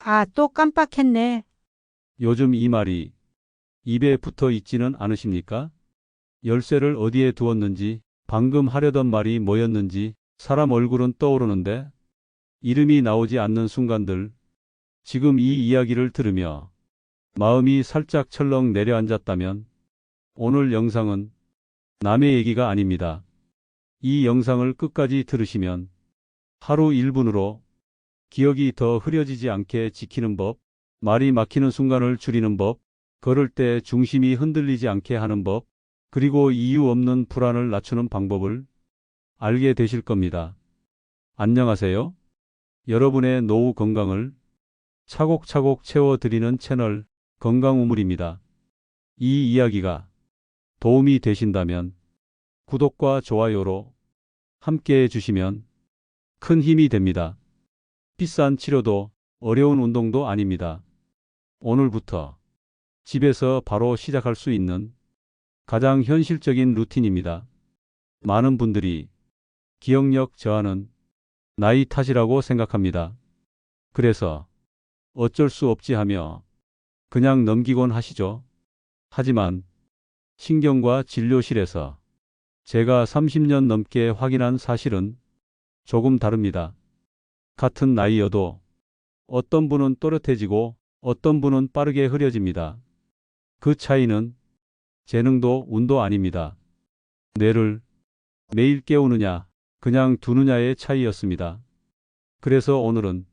아, 또 깜빡했네. 요즘 이 말이 입에 붙어 있지는 않으십니까? 열쇠를 어디에 두었는지, 방금 하려던 말이 뭐였는지, 사람 얼굴은 떠오르는데 이름이 나오지 않는 순간들, 지금 이 이야기를 들으며 마음이 살짝 철렁 내려앉았다면 오늘 영상은 남의 얘기가 아닙니다. 이 영상을 끝까지 들으시면 하루 1분으로 기억이 더 흐려지지 않게 지키는 법, 말이 막히는 순간을 줄이는 법, 걸을 때 중심이 흔들리지 않게 하는 법, 그리고 이유 없는 불안을 낮추는 방법을 알게 되실 겁니다. 안녕하세요. 여러분의 노후 건강을 차곡차곡 채워드리는 채널 건강우물입니다. 이 이야기가 도움이 되신다면 구독과 좋아요로 함께 해주시면 큰 힘이 됩니다. 비싼 치료도 어려운 운동도 아닙니다. 오늘부터 집에서 바로 시작할 수 있는 가장 현실적인 루틴입니다. 많은 분들이 기억력 저하는 나이 탓이라고 생각합니다. 그래서 어쩔 수 없지 하며 그냥 넘기곤 하시죠. 하지만 신경과 진료실에서 제가 30년 넘게 확인한 사실은 조금 다릅니다. 같은 나이여도 어떤 분은 또렷해지고 어떤 분은 빠르게 흐려집니다. 그 차이는 재능도 운도 아닙니다. 뇌를 매일 깨우느냐, 그냥 두느냐의 차이였습니다. 그래서 오늘은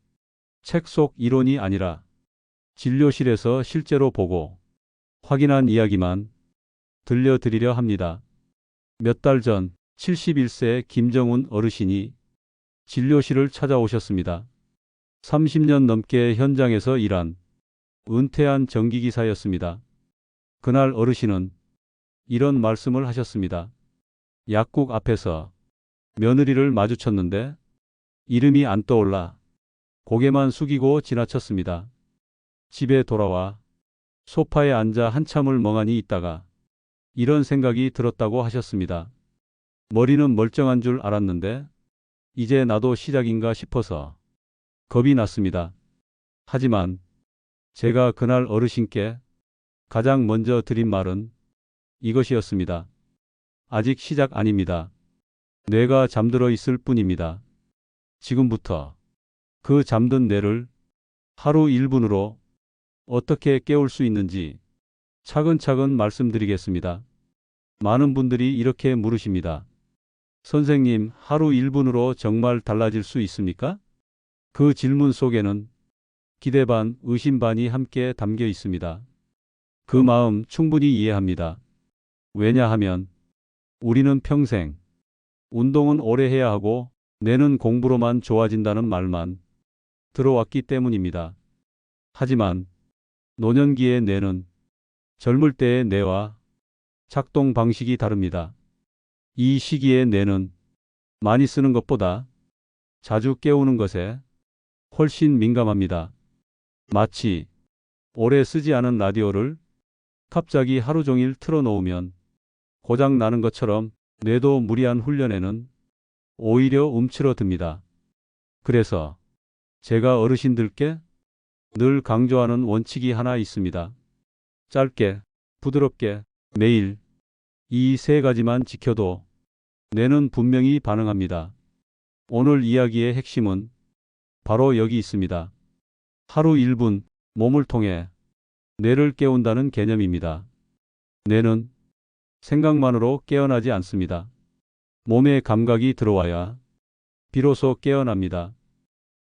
책 속 이론이 아니라 진료실에서 실제로 보고 확인한 이야기만 들려드리려 합니다. 몇 달 전 71세 김정훈 어르신이 진료실을 찾아오셨습니다. 30년 넘게 현장에서 일한 은퇴한 전기기사였습니다. 그날 어르신은 이런 말씀을 하셨습니다. 약국 앞에서 며느리를 마주쳤는데 이름이 안 떠올라 고개만 숙이고 지나쳤습니다. 집에 돌아와 소파에 앉아 한참을 멍하니 있다가 이런 생각이 들었다고 하셨습니다. 머리는 멀쩡한 줄 알았는데 이제 나도 시작인가 싶어서 겁이 났습니다. 하지만 제가 그날 어르신께 가장 먼저 드린 말은 이것이었습니다. 아직 시작 아닙니다. 뇌가 잠들어 있을 뿐입니다. 지금부터 그 잠든 뇌를 하루 1분으로 어떻게 깨울 수 있는지 차근차근 말씀드리겠습니다. 많은 분들이 이렇게 물으십니다. 선생님, 하루 1분으로 정말 달라질 수 있습니까? 그 질문 속에는 기대 반, 의심 반이 함께 담겨 있습니다. 그 마음 충분히 이해합니다. 왜냐하면 우리는 평생 운동은 오래 해야 하고 뇌는 공부로만 좋아진다는 말만 들어왔기 때문입니다. 하지만 노년기의 뇌는 젊을 때의 뇌와 작동 방식이 다릅니다. 이 시기의 뇌는 많이 쓰는 것보다 자주 깨우는 것에 훨씬 민감합니다. 마치 오래 쓰지 않은 라디오를 갑자기 하루 종일 틀어놓으면 고장 나는 것처럼 뇌도 무리한 훈련에는 오히려 움츠러듭니다. 그래서 제가 어르신들께 늘 강조하는 원칙이 하나 있습니다. 짧게, 부드럽게, 매일 이 세 가지만 지켜도 뇌는 분명히 반응합니다. 오늘 이야기의 핵심은 바로 여기 있습니다. 하루 1분 몸을 통해 뇌를 깨운다는 개념입니다. 뇌는 생각만으로 깨어나지 않습니다. 몸에 감각이 들어와야 비로소 깨어납니다.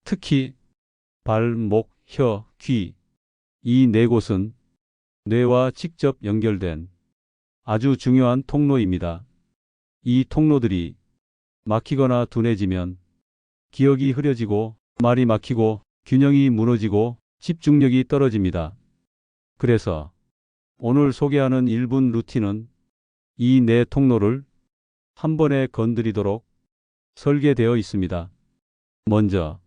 특히 발, 목, 혀, 귀, 이 네 곳은 뇌와 직접 연결된 아주 중요한 통로입니다. 이 통로들이 막히거나 둔해지면 기억이 흐려지고 말이 막히고 균형이 무너지고 집중력이 떨어집니다. 그래서 오늘 소개하는 1분 루틴은 이 네 통로를 한 번에 건드리도록 설계되어 있습니다. 먼저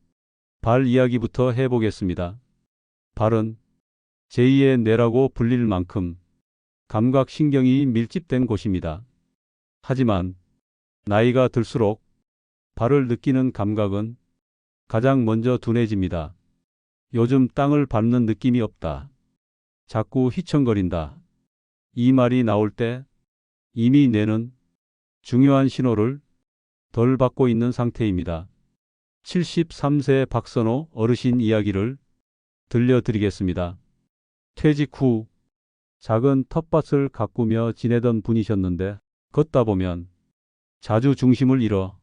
발 이야기부터 해보겠습니다. 발은 제2의 뇌라고 불릴 만큼 감각신경이 밀집된 곳입니다. 하지만 나이가 들수록 발을 느끼는 감각은 가장 먼저 둔해집니다. 요즘 땅을 밟는 느낌이 없다. 자꾸 휘청거린다. 이 말이 나올 때 이미 뇌는 중요한 신호를 덜 받고 있는 상태입니다. 73세 박선호 어르신 이야기를 들려드리겠습니다. 퇴직 후 작은 텃밭을 가꾸며 지내던 분이셨는데 걷다 보면 자주 중심을 잃어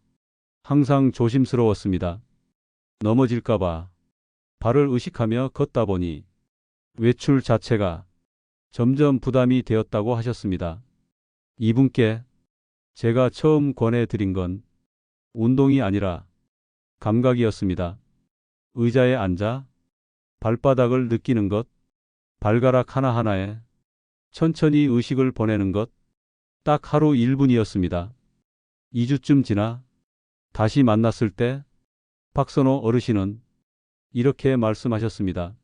항상 조심스러웠습니다. 넘어질까봐 발을 의식하며 걷다 보니 외출 자체가 점점 부담이 되었다고 하셨습니다. 이분께 제가 처음 권해드린 건 운동이 아니라 감각이었습니다. 의자에 앉아 발바닥을 느끼는 것, 발가락 하나하나에 천천히 의식을 보내는 것, 딱 하루 1분이었습니다. 2주쯤 지나 다시 만났을 때 박선호 어르신은 이렇게 말씀하셨습니다.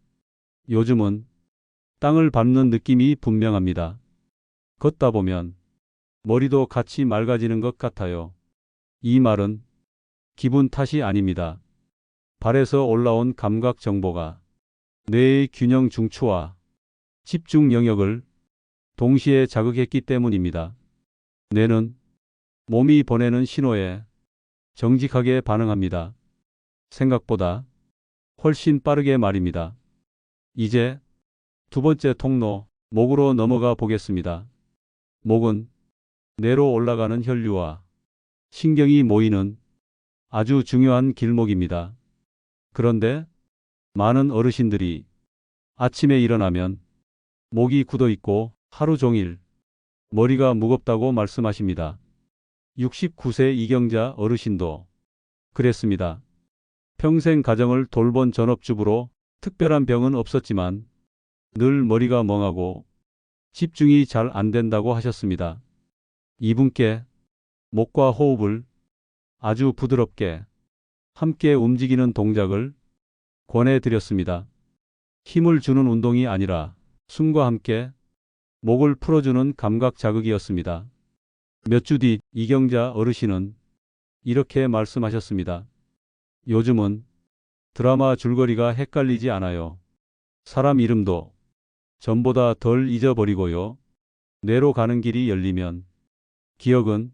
요즘은 땅을 밟는 느낌이 분명합니다. 걷다 보면 머리도 같이 맑아지는 것 같아요. 이 말은 기분 탓이 아닙니다. 발에서 올라온 감각 정보가 뇌의 균형 중추와 집중 영역을 동시에 자극했기 때문입니다. 뇌는 몸이 보내는 신호에 정직하게 반응합니다. 생각보다 훨씬 빠르게 말입니다. 이제 두 번째 통로, 목으로 넘어가 보겠습니다. 목은 뇌로 올라가는 혈류와 신경이 모이는 아주 중요한 길목입니다. 그런데 많은 어르신들이 아침에 일어나면 목이 굳어 있고 하루 종일 머리가 무겁다고 말씀하십니다. 69세 이경자 어르신도 그랬습니다. 평생 가정을 돌본 전업주부로 특별한 병은 없었지만 늘 머리가 멍하고 집중이 잘 안 된다고 하셨습니다. 이분께 목과 호흡을 아주 부드럽게 함께 움직이는 동작을 권해드렸습니다. 힘을 주는 운동이 아니라 숨과 함께 목을 풀어주는 감각 자극이었습니다. 몇 주 뒤 이경자 어르신은 이렇게 말씀하셨습니다. 요즘은 드라마 줄거리가 헷갈리지 않아요. 사람 이름도 전보다 덜 잊어버리고요. 뇌로 가는 길이 열리면 기억은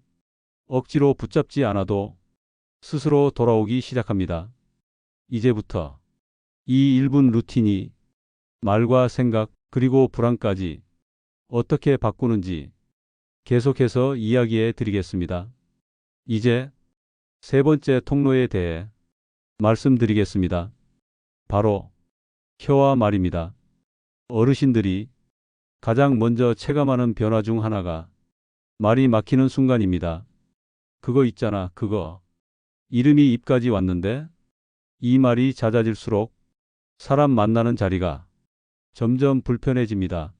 억지로 붙잡지 않아도 스스로 돌아오기 시작합니다. 이제부터 이 1분 루틴이 말과 생각 그리고 불안까지 어떻게 바꾸는지 계속해서 이야기해 드리겠습니다. 이제 세 번째 통로에 대해 말씀드리겠습니다. 바로 혀와 말입니다. 어르신들이 가장 먼저 체감하는 변화 중 하나가 말이 막히는 순간입니다. 그거 있잖아, 그거. 이름이 입까지 왔는데 이 말이 잦아질수록 사람 만나는 자리가 점점 불편해집니다.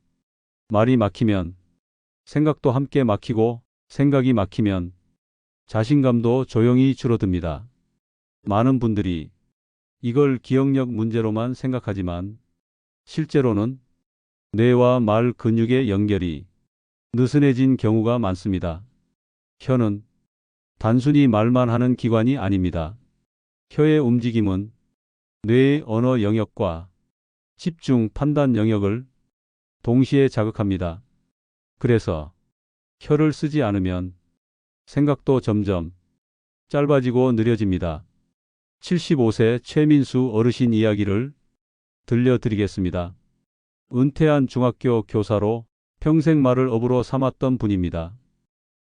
말이 막히면 생각도 함께 막히고 생각이 막히면 자신감도 조용히 줄어듭니다. 많은 분들이 이걸 기억력 문제로만 생각하지만 실제로는 뇌와 말 근육의 연결이 느슨해진 경우가 많습니다. 혀는 단순히 말만 하는 기관이 아닙니다. 혀의 움직임은 뇌의 언어 영역과 집중, 판단 영역을 동시에 자극합니다. 그래서 혀를 쓰지 않으면 생각도 점점 짧아지고 느려집니다. 75세 최민수 어르신 이야기를 들려드리겠습니다. 은퇴한 중학교 교사로 평생 말을 업으로 삼았던 분입니다.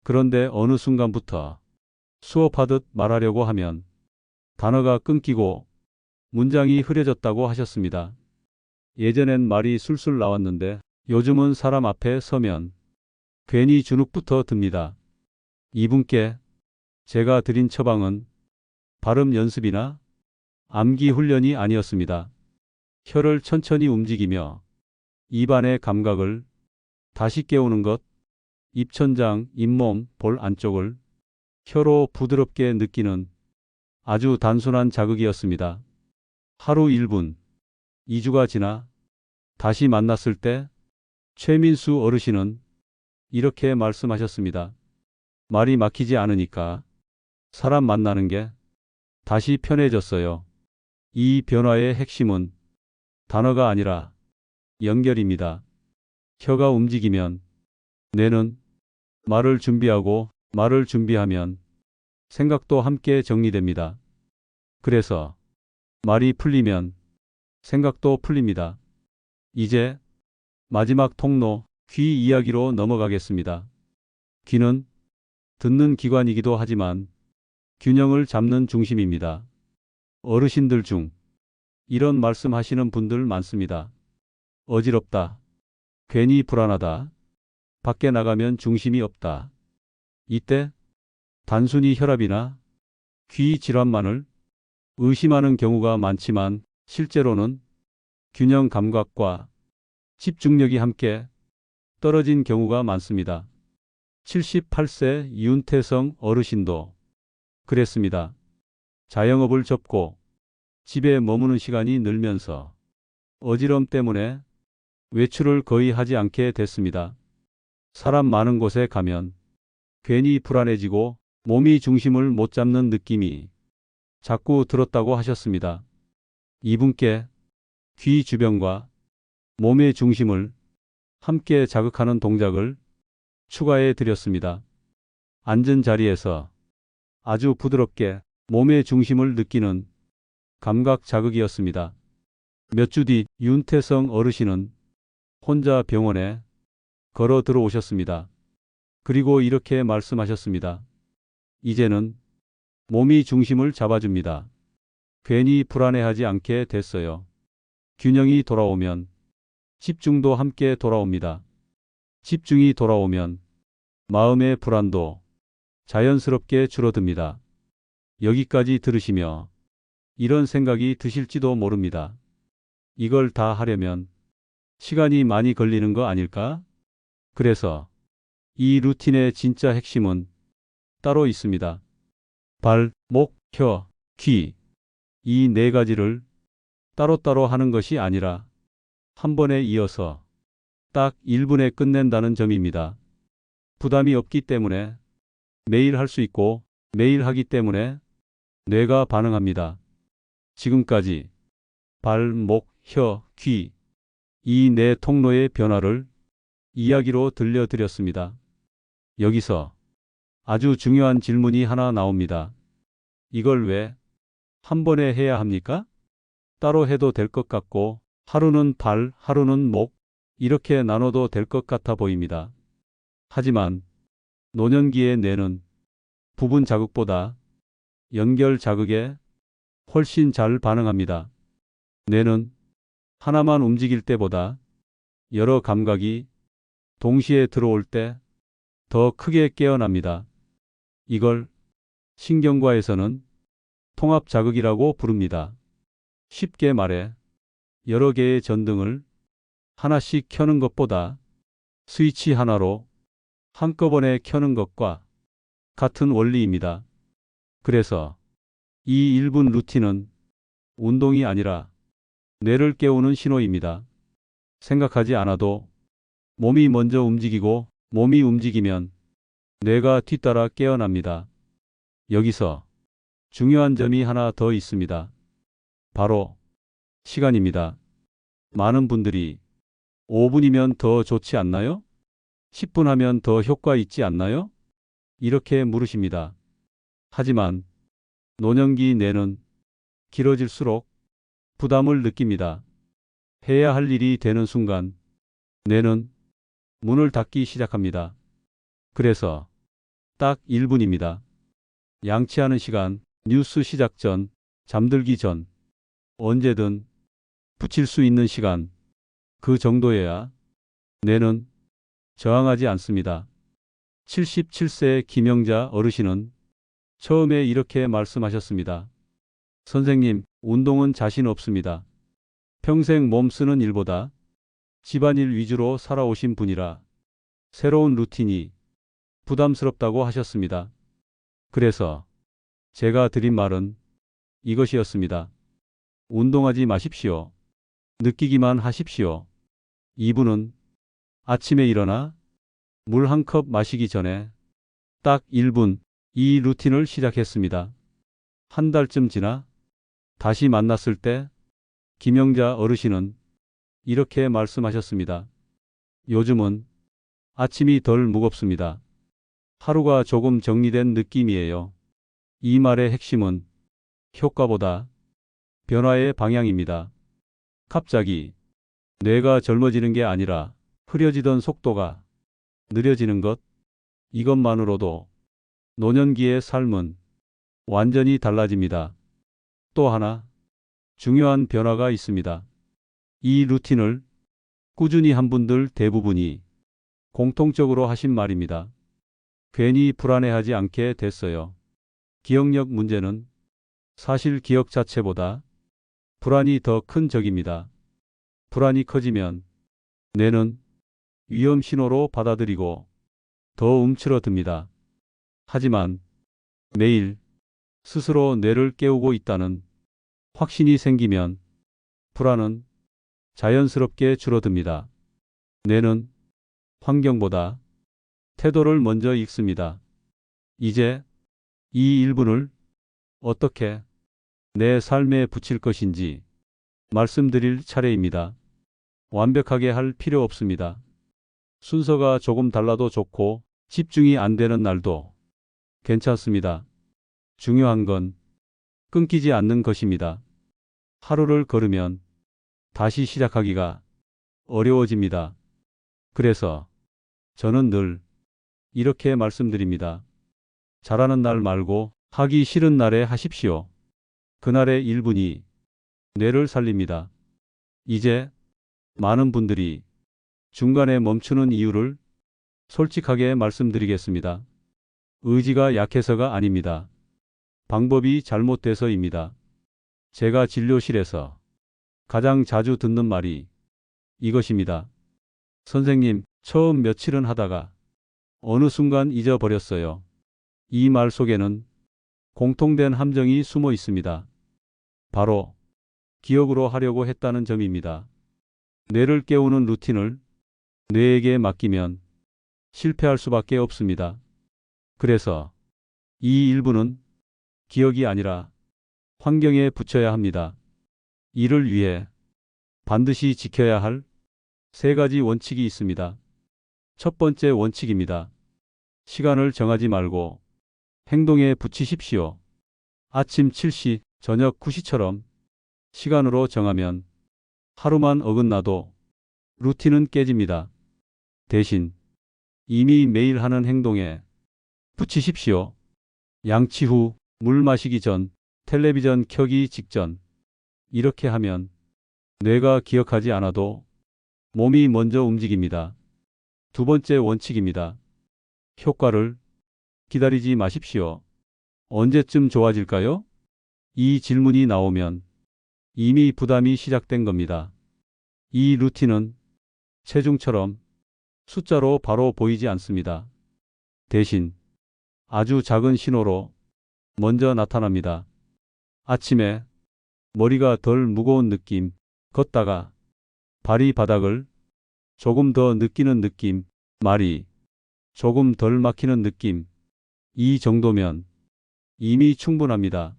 그런데 어느 순간부터 수업하듯 말하려고 하면 단어가 끊기고 문장이 흐려졌다고 하셨습니다. 예전엔 말이 술술 나왔는데 요즘은 사람 앞에 서면 괜히 주눅부터 듭니다. 이분께 제가 드린 처방은 발음 연습이나 암기 훈련이 아니었습니다. 혀를 천천히 움직이며 입안의 감각을 다시 깨우는 것, 입천장, 잇몸, 볼 안쪽을 혀로 부드럽게 느끼는 아주 단순한 자극이었습니다. 하루 1분, 2주가 지나 다시 만났을 때 최민수 어르신은 이렇게 말씀하셨습니다. 말이 막히지 않으니까 사람 만나는 게 다시 편해졌어요. 이 변화의 핵심은 단어가 아니라 연결입니다. 혀가 움직이면 뇌는 말을 준비하고 말을 준비하면 생각도 함께 정리됩니다. 그래서 말이 풀리면 생각도 풀립니다. 이제 마지막 통로, 귀 이야기로 넘어가겠습니다. 귀는 듣는 기관이기도 하지만 균형을 잡는 중심입니다. 어르신들 중 이런 말씀하시는 분들 많습니다. 어지럽다. 괜히 불안하다. 밖에 나가면 중심이 없다. 이때 단순히 혈압이나 귀 질환만을 의심하는 경우가 많지만 실제로는 균형 감각과 집중력이 함께 떨어진 경우가 많습니다. 78세 윤태성 어르신도 그랬습니다. 자영업을 접고 집에 머무는 시간이 늘면서 어지러움 때문에 외출을 거의 하지 않게 됐습니다. 사람 많은 곳에 가면 괜히 불안해지고 몸이 중심을 못 잡는 느낌이 자꾸 들었다고 하셨습니다. 이분께 귀 주변과 몸의 중심을 함께 자극하는 동작을 추가해 드렸습니다. 앉은 자리에서 아주 부드럽게 몸의 중심을 느끼는 감각 자극이었습니다. 몇 주 뒤 윤태성 어르신은 혼자 병원에 걸어 들어오셨습니다. 그리고 이렇게 말씀하셨습니다. 이제는 몸이 중심을 잡아줍니다. 괜히 불안해하지 않게 됐어요. 균형이 돌아오면 집중도 함께 돌아옵니다. 집중이 돌아오면 마음의 불안도 자연스럽게 줄어듭니다. 여기까지 들으시며 이런 생각이 드실지도 모릅니다. 이걸 다 하려면 시간이 많이 걸리는 거 아닐까? 그래서 이 루틴의 진짜 핵심은 따로 있습니다. 발, 목, 혀, 귀. 이 네 가지를 따로따로 하는 것이 아니라 한 번에 이어서 딱 1분에 끝낸다는 점입니다. 부담이 없기 때문에 매일 할 수 있고 매일 하기 때문에 뇌가 반응합니다. 지금까지 발, 목, 혀, 귀. 이 네 통로의 변화를 이야기로 들려드렸습니다. 여기서 아주 중요한 질문이 하나 나옵니다. 이걸 왜 한 번에 해야 합니까? 따로 해도 될 것 같고 하루는 발, 하루는 목 이렇게 나눠도 될 것 같아 보입니다. 하지만 노년기의 뇌는 부분 자극보다 연결 자극에 훨씬 잘 반응합니다. 뇌는 하나만 움직일 때보다 여러 감각이 동시에 들어올 때 더 크게 깨어납니다. 이걸 신경과에서는 통합 자극이라고 부릅니다. 쉽게 말해 여러 개의 전등을 하나씩 켜는 것보다 스위치 하나로 한꺼번에 켜는 것과 같은 원리입니다. 그래서 이 1분 루틴은 운동이 아니라 뇌를 깨우는 신호입니다. 생각하지 않아도 몸이 먼저 움직이고 몸이 움직이면 뇌가 뒤따라 깨어납니다. 여기서 중요한 점이 하나 더 있습니다. 바로 시간입니다. 많은 분들이 5분이면 더 좋지 않나요? 10분 하면 더 효과 있지 않나요? 이렇게 물으십니다. 하지만 노년기 뇌는 길어질수록 부담을 느낍니다. 해야 할 일이 되는 순간 뇌는 문을 닫기 시작합니다. 그래서 딱 1분입니다. 양치하는 시간, 뉴스 시작 전, 잠들기 전, 언제든 붙일 수 있는 시간, 그 정도여야 뇌는 저항하지 않습니다. 77세의 김영자 어르신은 처음에 이렇게 말씀하셨습니다. 선생님, 운동은 자신 없습니다. 평생 몸 쓰는 일보다 집안일 위주로 살아오신 분이라 새로운 루틴이 부담스럽다고 하셨습니다. 그래서 제가 드린 말은 이것이었습니다. 운동하지 마십시오. 느끼기만 하십시오. 2분은 아침에 일어나 물 한 컵 마시기 전에 딱 1분 이 루틴을 시작했습니다. 한 달쯤 지나 다시 만났을 때 김영자 어르신은 이렇게 말씀하셨습니다. 요즘은 아침이 덜 무겁습니다. 하루가 조금 정리된 느낌이에요. 이 말의 핵심은 효과보다 변화의 방향입니다. 갑자기 뇌가 젊어지는 게 아니라 흐려지던 속도가 느려지는 것, 이것만으로도 노년기의 삶은 완전히 달라집니다. 또 하나 중요한 변화가 있습니다. 이 루틴을 꾸준히 한 분들 대부분이 공통적으로 하신 말입니다. 괜히 불안해하지 않게 됐어요. 기억력 문제는 사실 기억 자체보다 불안이 더 큰 적입니다. 불안이 커지면 뇌는 위험 신호로 받아들이고 더 움츠러듭니다. 하지만 매일 스스로 뇌를 깨우고 있다는 확신이 생기면 불안은 자연스럽게 줄어듭니다. 뇌는 환경보다 태도를 먼저 읽습니다. 이제 이 1분을 어떻게 내 삶에 붙일 것인지 말씀드릴 차례입니다. 완벽하게 할 필요 없습니다. 순서가 조금 달라도 좋고 집중이 안 되는 날도 괜찮습니다. 중요한 건 끊기지 않는 것입니다. 하루를 걸으면 다시 시작하기가 어려워집니다. 그래서 저는 늘 이렇게 말씀드립니다. 잘하는 날 말고 하기 싫은 날에 하십시오. 그날의 1분이 뇌를 살립니다. 이제 많은 분들이 중간에 멈추는 이유를 솔직하게 말씀드리겠습니다. 의지가 약해서가 아닙니다. 방법이 잘못돼서입니다. 제가 진료실에서 가장 자주 듣는 말이 이것입니다. 선생님, 처음 며칠은 하다가 어느 순간 잊어버렸어요. 이 말 속에는 공통된 함정이 숨어 있습니다. 바로 기억으로 하려고 했다는 점입니다. 뇌를 깨우는 루틴을 뇌에게 맡기면 실패할 수밖에 없습니다. 그래서 이 일부는 기억이 아니라 환경에 붙여야 합니다. 이를 위해 반드시 지켜야 할 3가지 원칙이 있습니다. 첫 번째 원칙입니다. 시간을 정하지 말고 행동에 붙이십시오. 아침 7시, 저녁 9시처럼 시간으로 정하면 하루만 어긋나도 루틴은 깨집니다. 대신 이미 매일 하는 행동에 붙이십시오. 양치 후, 물 마시기 전, 텔레비전 켜기 직전. 이렇게 하면 뇌가 기억하지 않아도 몸이 먼저 움직입니다. 두 번째 원칙입니다. 효과를 기다리지 마십시오. 언제쯤 좋아질까요? 이 질문이 나오면 이미 부담이 시작된 겁니다. 이 루틴은 체중처럼 숫자로 바로 보이지 않습니다. 대신 아주 작은 신호로 먼저 나타납니다. 아침에 머리가 덜 무거운 느낌, 걷다가 발이 바닥을 조금 더 느끼는 느낌, 말이 조금 덜 막히는 느낌. 이 정도면 이미 충분합니다.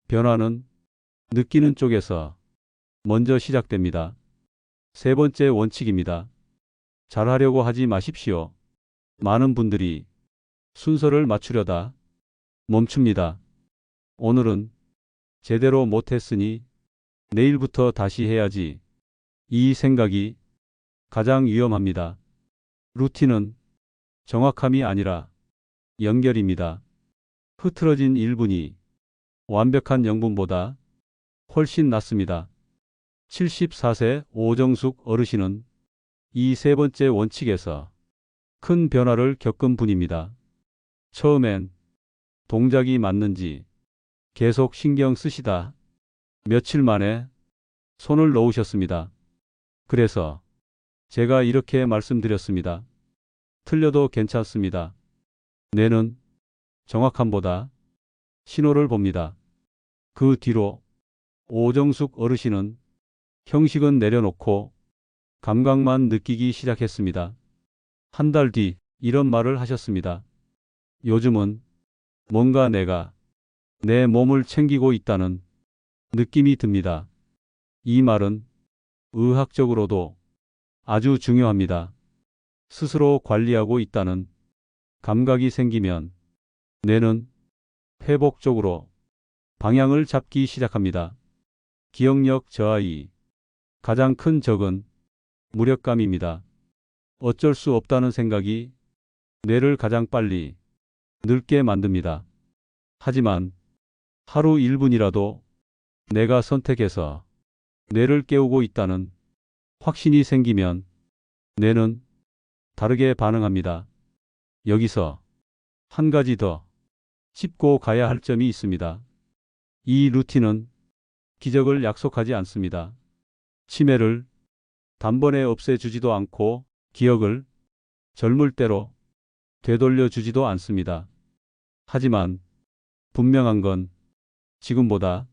변화는 느끼는 쪽에서 먼저 시작됩니다. 세 번째 원칙입니다. 잘하려고 하지 마십시오. 많은 분들이 순서를 맞추려다 멈춥니다. 오늘은 제대로 못했으니 내일부터 다시 해야지. 이 생각이 가장 위험합니다. 루틴은 정확함이 아니라 연결입니다. 흐트러진 1분이 완벽한 0분보다 훨씬 낫습니다. 74세 오정숙 어르신은 이 세 번째 원칙에서 큰 변화를 겪은 분입니다. 처음엔 동작이 맞는지 계속 신경 쓰시다 며칠 만에 손을 놓으셨습니다. 그래서 제가 이렇게 말씀드렸습니다. 틀려도 괜찮습니다. 뇌는 정확함보다 신호를 봅니다. 그 뒤로 오정숙 어르신은 형식은 내려놓고 감각만 느끼기 시작했습니다. 한 달 뒤 이런 말을 하셨습니다. 요즘은 뭔가 내가 내 몸을 챙기고 있다는 느낌이 듭니다. 이 말은 의학적으로도 아주 중요합니다. 스스로 관리하고 있다는 감각이 생기면 뇌는 회복적으로 방향을 잡기 시작합니다. 기억력 저하의 가장 큰 적은 무력감입니다. 어쩔 수 없다는 생각이 뇌를 가장 빨리 늙게 만듭니다. 하지만 하루 1분이라도 내가 선택해서 뇌를 깨우고 있다는 확신이 생기면 뇌는 다르게 반응합니다. 여기서 한 가지 더 짚고 가야 할 점이 있습니다. 이 루틴은 기적을 약속하지 않습니다. 치매를 단번에 없애주지도 않고 기억을 젊을 때로 되돌려 주지도 않습니다. 하지만 분명한 건 지금보다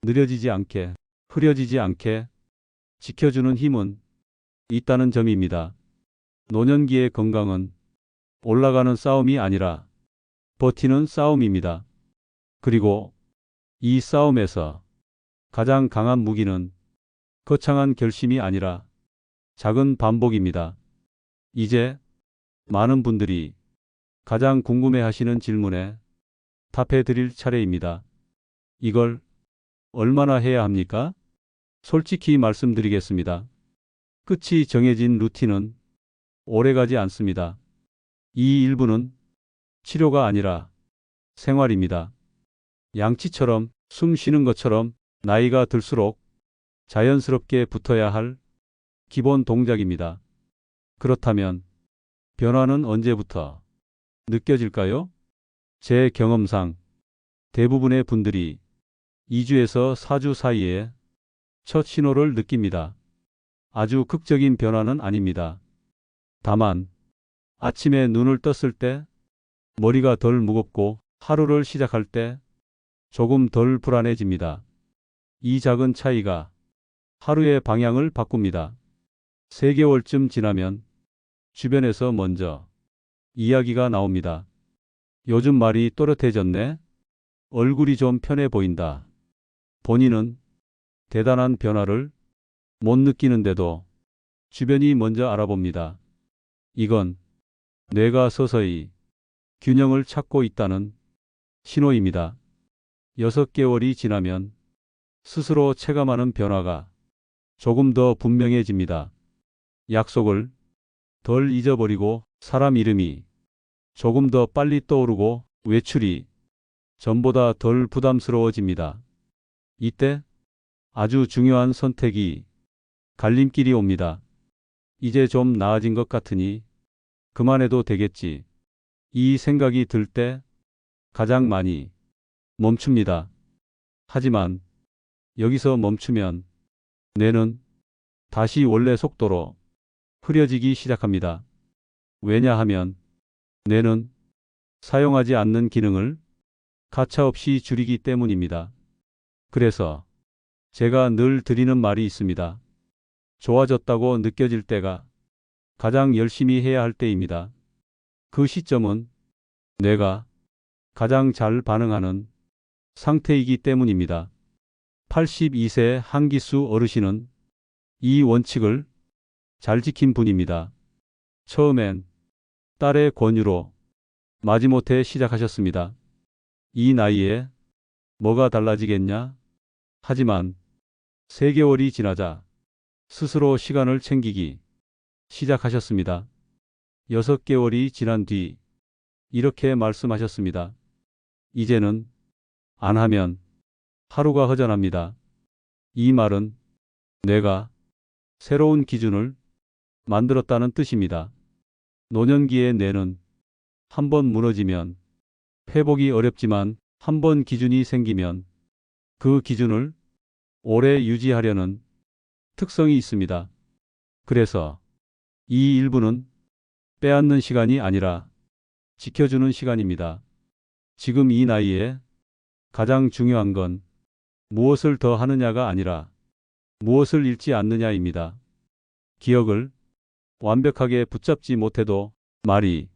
느려지지 않게, 흐려지지 않게 지켜주는 힘은 있다는 점입니다. 노년기의 건강은 올라가는 싸움이 아니라 버티는 싸움입니다. 그리고 이 싸움에서 가장 강한 무기는 거창한 결심이 아니라 작은 반복입니다. 이제 많은 분들이 가장 궁금해하시는 질문에 답해 드릴 차례입니다. 이걸 얼마나 해야 합니까? 솔직히 말씀드리겠습니다. 끝이 정해진 루틴은 오래가지 않습니다. 이 일부는 치료가 아니라 생활입니다. 양치처럼, 숨 쉬는 것처럼 나이가 들수록 자연스럽게 붙어야 할 기본 동작입니다. 그렇다면 변화는 언제부터 느껴질까요? 제 경험상 대부분의 분들이 2주에서 4주 사이에 첫 신호를 느낍니다. 아주 극적인 변화는 아닙니다. 다만 아침에 눈을 떴을 때 머리가 덜 무겁고 하루를 시작할 때 조금 덜 불안해집니다. 이 작은 차이가 하루의 방향을 바꿉니다. 3개월쯤 지나면 주변에서 먼저 이야기가 나옵니다. 요즘 말이 또렷해졌네. 얼굴이 좀 편해 보인다. 본인은 대단한 변화를 못 느끼는데도 주변이 먼저 알아봅니다. 이건 뇌가 서서히 균형을 찾고 있다는 신호입니다. 6개월이 지나면 스스로 체감하는 변화가 조금 더 분명해집니다. 약속을 덜 잊어버리고 사람 이름이 조금 더 빨리 떠오르고 외출이 전보다 덜 부담스러워집니다. 이때 아주 중요한 선택이 갈림길이 옵니다. 이제 좀 나아진 것 같으니 그만해도 되겠지. 이 생각이 들 때 가장 많이 멈춥니다. 하지만 여기서 멈추면 뇌는 다시 원래 속도로 흐려지기 시작합니다. 왜냐하면 뇌는 사용하지 않는 기능을 가차없이 줄이기 때문입니다. 그래서 제가 늘 드리는 말이 있습니다. 좋아졌다고 느껴질 때가 가장 열심히 해야 할 때입니다. 그 시점은 뇌가 가장 잘 반응하는 상태이기 때문입니다. 82세 한기수 어르신은 이 원칙을 잘 지킨 분입니다. 처음엔 딸의 권유로 마지못해 시작하셨습니다. 이 나이에 뭐가 달라지겠냐? 하지만 3개월이 지나자 스스로 시간을 챙기기 시작하셨습니다. 6개월이 지난 뒤 이렇게 말씀하셨습니다. 이제는 안 하면 하루가 허전합니다. 이 말은 뇌가 새로운 기준을 만들었다는 뜻입니다. 노년기의 뇌는 한번 무너지면 회복이 어렵지만 한번 기준이 생기면 그 기준을 오래 유지하려는 특성이 있습니다. 그래서 이 일부는 빼앗는 시간이 아니라 지켜주는 시간입니다. 지금 이 나이에 가장 중요한 건 무엇을 더 하느냐가 아니라 무엇을 잃지 않느냐입니다. 기억을 완벽하게 붙잡지 못해도, 말이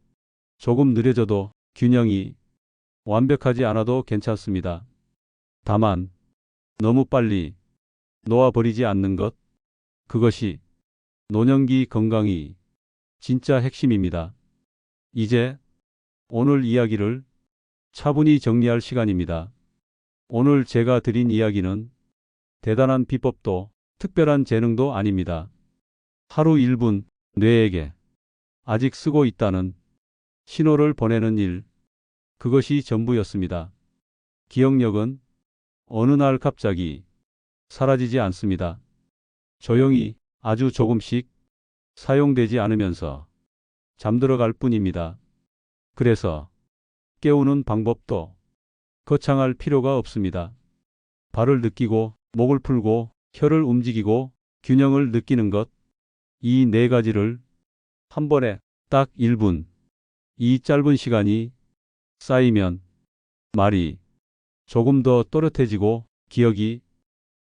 조금 느려져도, 균형이 완벽하지 않아도 괜찮습니다. 다만 너무 빨리 놓아버리지 않는 것, 그것이 노년기 건강이 진짜 핵심입니다. 이제 오늘 이야기를 차분히 정리할 시간입니다. 오늘 제가 드린 이야기는 대단한 비법도 특별한 재능도 아닙니다. 하루 1분 뇌에게 아직 쓰고 있다는 신호를 보내는 일, 그것이 전부였습니다. 기억력은 어느 날 갑자기 사라지지 않습니다. 조용히 아주 조금씩 사용되지 않으면서 잠들어갈 뿐입니다. 그래서 깨우는 방법도 거창할 필요가 없습니다. 발을 느끼고 목을 풀고 혀를 움직이고 균형을 느끼는 것, 이 네 가지를 한 번에 딱 1분, 이 짧은 시간이 쌓이면 말이 조금 더 또렷해지고 기억이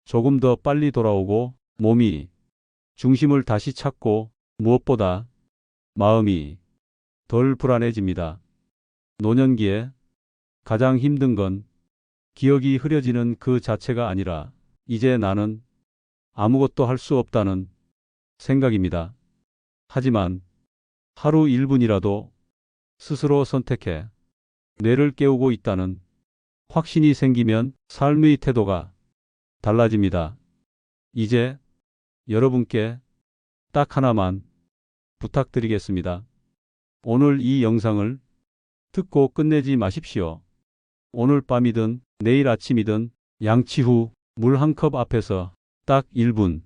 조금 더 빨리 돌아오고 몸이 중심을 다시 찾고 무엇보다 마음이 덜 불안해집니다. 노년기에 가장 힘든 건 기억이 흐려지는 그 자체가 아니라 이제 나는 아무것도 할 수 없다는 생각입니다. 하지만 하루 1분이라도 스스로 선택해 뇌를 깨우고 있다는 확신이 생기면 삶의 태도가 달라집니다. 이제 여러분께 딱 하나만 부탁드리겠습니다. 오늘 이 영상을 듣고 끝내지 마십시오. 오늘 밤이든 내일 아침이든 양치 후 물 한 컵 앞에서 딱 1분,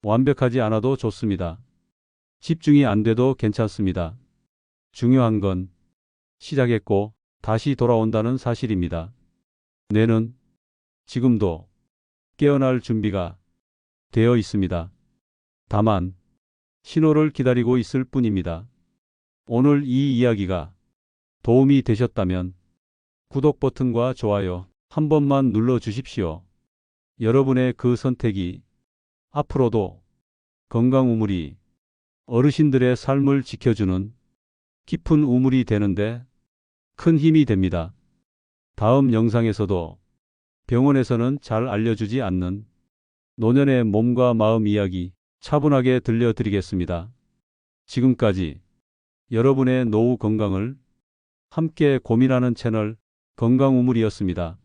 완벽하지 않아도 좋습니다. 집중이 안 돼도 괜찮습니다. 중요한 건 시작했고 다시 돌아온다는 사실입니다. 뇌는 지금도 깨어날 준비가 되어 있습니다. 다만 신호를 기다리고 있을 뿐입니다. 오늘 이 이야기가 도움이 되셨다면 구독 버튼과 좋아요 한 번만 눌러 주십시오. 여러분의 그 선택이 앞으로도 건강 우물이 어르신들의 삶을 지켜주는 깊은 우물이 되는데 큰 힘이 됩니다. 다음 영상에서도 병원에서는 잘 알려주지 않는 노년의 몸과 마음 이야기 차분하게 들려드리겠습니다. 지금까지 여러분의 노후 건강을 함께 고민하는 채널 건강우물이었습니다.